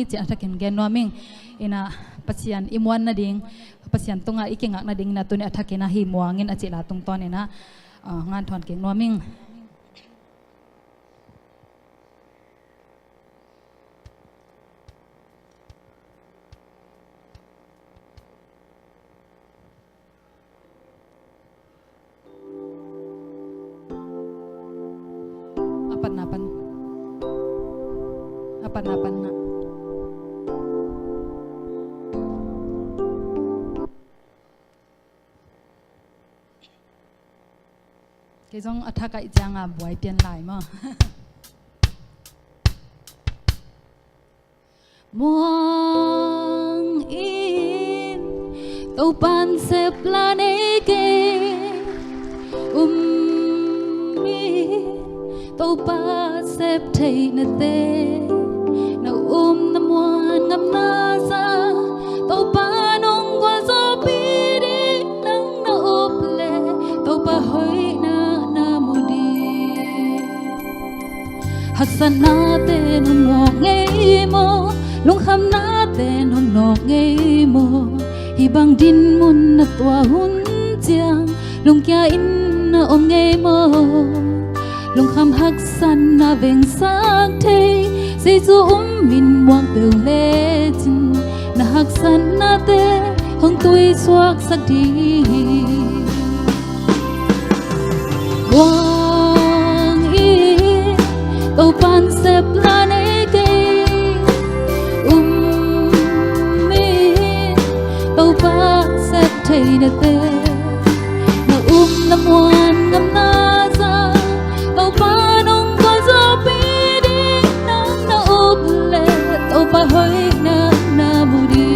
chỉ athakin gen noming ina pasian imuan na ding pasian tunga ikingak na ding na tuni athakina hi muangin achila tungton ina ngan thon king noming apan na cái giống attack cái chang à buổi biến lại mà muang in tàu pan xếp la nê kê mi tàu pa xếp thấy nè tê na na muan ngam na sa tàu pa nong qua gió bi đi nắng na ốp lệ tàu pa hơi na mudi hasan na tên hong ngọc ngây mo lung kham na tên hong ngọc ngây mo hi bang din mun na tua hun chiang lung kia in na om ngây mo lung kham hak san na veng sang thei say du min muang teu le chin na hak san na te hong tui suak sak di wang i tàu pan xếp la ne ke mi tàu pa xếp thei na te na na muan ngam na sa tàu pa nong qua gió bi đi nắng na ốp lệ tàu pa hơi na mudi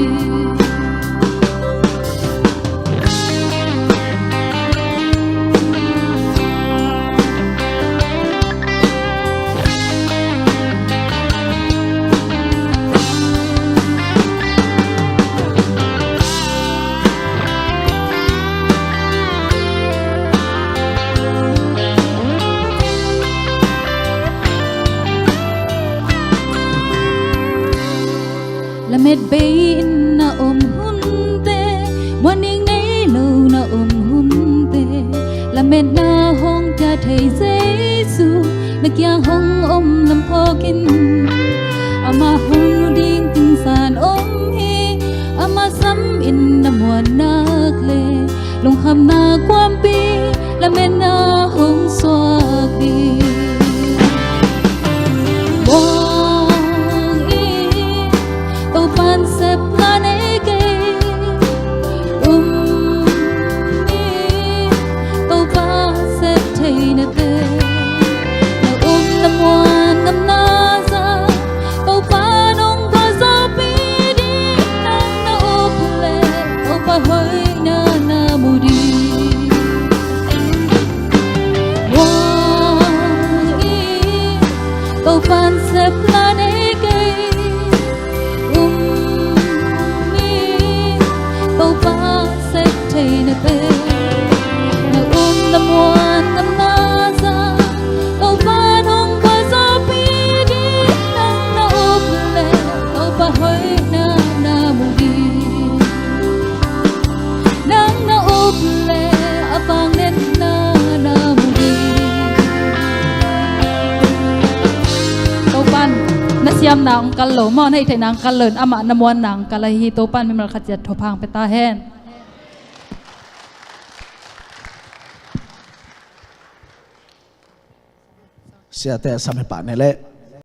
la met bay na hun te morning nay lâu na hun te la met na hong cha thei Giêsu na kia hong lam phokin ama hong ding ting san hi ama sam in na muan nak le long kham na kwam pi la met na hong swak di pan xếp la nê kê tàu pa xếp thei na te na na muan ngam na sa tàu pa nong qua gió bi đi nắng na ốp lệ tàu pa hơi na mudi wang i tàu pan xếp la nê kê thei na te na na muan ngam na sa tàu pa nong qua gió bi đi nắng na ốp lệ tàu pa hơi na mudi nắng na ốp lệ apang nen na mudi tàu pan na siam nang kal lo mon hay thei nang kal lön ama na muan nang kalahi tàu pan memel khajet thopang pe ta hen siate sampai pak nele